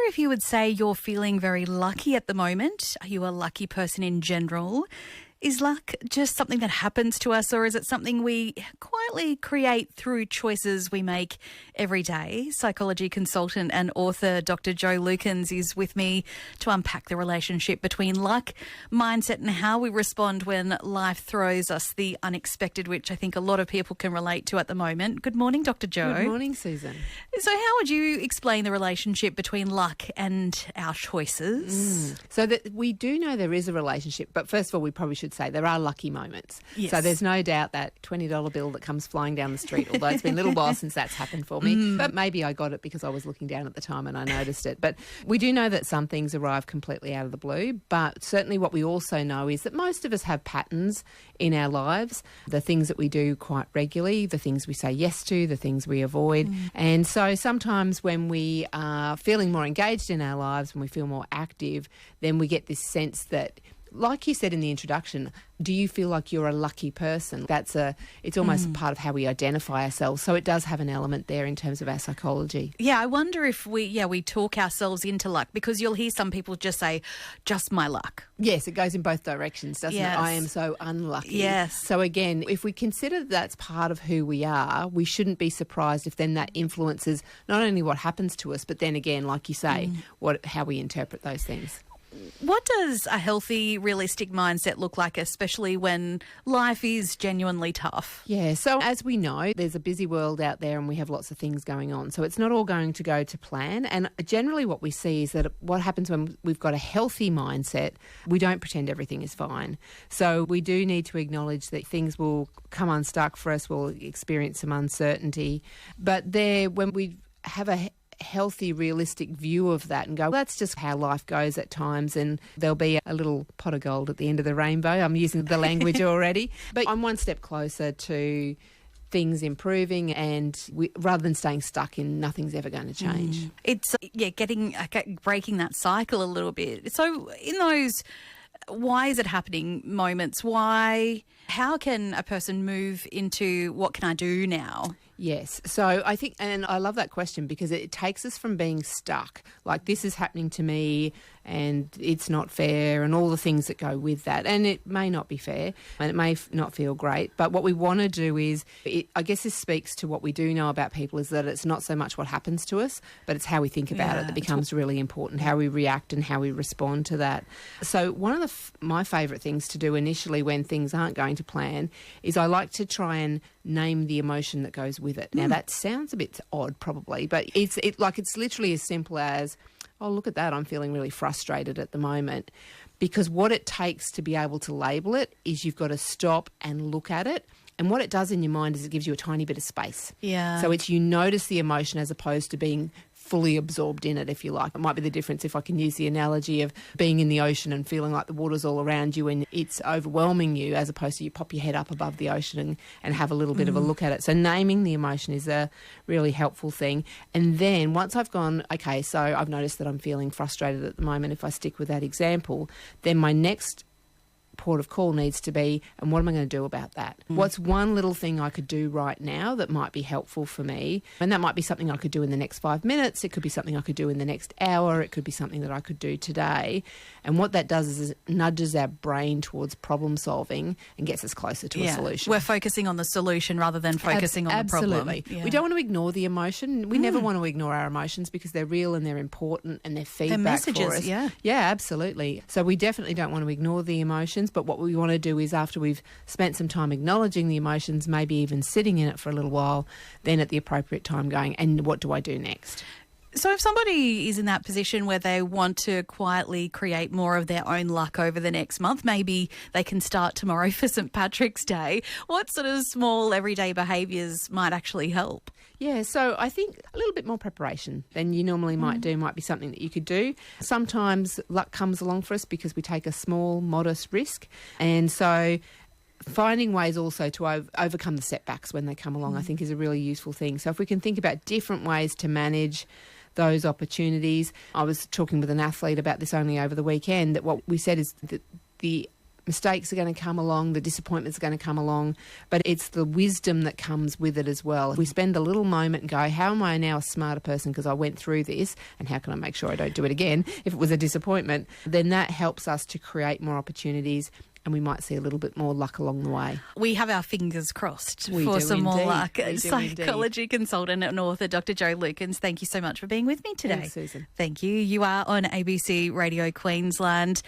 if you would say you're feeling very lucky at the moment. Are you a lucky person in general? Is luck just something that happens to us, or is it something we quietly create through choices we make every day? Psychology consultant and author Dr. Jo Lukens is with me to unpack the relationship between luck, mindset and how we respond when life throws us the unexpected, which I think a lot of people can relate to at the moment. Good morning, Dr. Jo. Good morning, Susan. So how would you explain the relationship between luck and our choices? So that we do know there is a relationship, but first of all, we probably should say there are lucky moments. Yes. So there's no doubt that $20 bill that comes flying down the street, although it's been a little while since that's happened for me, but maybe I got it because I was looking down at the time and I noticed it. But we do know that some things arrive completely out of the blue, but certainly what we also know is that most of us have patterns in our lives, the things that we do quite regularly, the things we say yes to, the things we avoid. And so sometimes when we are feeling more engaged in our lives, when we feel more active, then we get this sense that, like you said in the introduction, do you feel like you're a lucky person? It's almost part of how we identify ourselves. So it does have an element there in terms of our psychology. Yeah, I wonder if we talk ourselves into luck, because you'll hear some people just say, just my luck. Yes, it goes in both directions, doesn't it? I am so unlucky. Yes. So again, if we consider that's part of who we are, we shouldn't be surprised if then that influences not only what happens to us, but then again, like you say, how we interpret those things. What does a healthy, realistic mindset look like, especially when life is genuinely tough? Yeah, so as we know, there's a busy world out there and we have lots of things going on. So it's not all going to go to plan. And generally what we see is that what happens when we've got a healthy mindset, we don't pretend everything is fine. So we do need to acknowledge that things will come unstuck for us, we'll experience some uncertainty. But when we have a healthy, realistic view of that and go, well, that's just how life goes at times, and there'll be a little pot of gold at the end of the rainbow. I'm using the language already, but I'm one step closer to things improving, and rather than staying stuck in nothing's ever going to change. It's breaking that cycle a little bit. So in those why is it happening moments, how can a person move into what can I do now? Yes. So I think, and I love that question because it takes us from being stuck, like this is happening to me and it's not fair and all the things that go with that. And it may not be fair and it may not feel great. But what we want to do is, I guess this speaks to what we do know about people, is that it's not so much what happens to us, but it's how we think about it that becomes really important, how we react and how we respond to that. So one of my favourite things to do initially when things aren't going to plan is I like to try and name the emotion that goes with it. Now that sounds a bit odd probably, but it's literally as simple as, oh, look at that, I'm feeling really frustrated at the moment. Because what it takes to be able to label it is you've got to stop and look at it. And what it does in your mind is it gives you a tiny bit of space. Yeah. So it's you notice the emotion as opposed to being fully absorbed in it, if you like. It might be the difference, if I can use the analogy of being in the ocean and feeling like the water's all around you and it's overwhelming you, as opposed to you pop your head up above the ocean and have a little bit of a look at it. So naming the emotion is a really helpful thing. And then once I've gone, okay, so I've noticed that I'm feeling frustrated at the moment, if I stick with that example, then my next port of call needs to be, and what am I going to do about that? What's one little thing I could do right now that might be helpful for me? And that might be something I could do in the next 5 minutes. It could be something I could do in the next hour. It could be something that I could do today. And what that does is it nudges our brain towards problem solving and gets us closer to a solution. We're focusing on the solution rather than focusing on the problem. Absolutely. Yeah. We don't want to ignore the emotion. We never want to ignore our emotions because they're real and they're important and they're feedback messages, for us. Yeah, absolutely. So we definitely don't want to ignore the emotions, but what we want to do is, after we've spent some time acknowledging the emotions, maybe even sitting in it for a little while, then at the appropriate time going, and what do I do next? So if somebody is in that position where they want to quietly create more of their own luck over the next month, maybe they can start tomorrow for St. Patrick's Day, what sort of small everyday behaviours might actually help? Yeah, so I think a little bit more preparation than you normally might do might be something that you could do. Sometimes luck comes along for us because we take a small, modest risk. And so finding ways also to overcome the setbacks when they come along, I think, is a really useful thing. So if we can think about different ways to manage those opportunities. I was talking with an athlete about this only over the weekend, that what we said is that the mistakes are going to come along, the disappointments are going to come along, but it's the wisdom that comes with it as well. If we spend a little moment and go, how am I now a smarter person because I went through this, and how can I make sure I don't do it again if it was a disappointment, then that helps us to create more opportunities, and we might see a little bit more luck along the way. We have our fingers crossed We for do some more indeed. luck. We do Psychology consultant and author Dr. Jo Lukens, thank you so much for being with me today. Thanks, Susan. Thank you. You are on ABC Radio Queensland.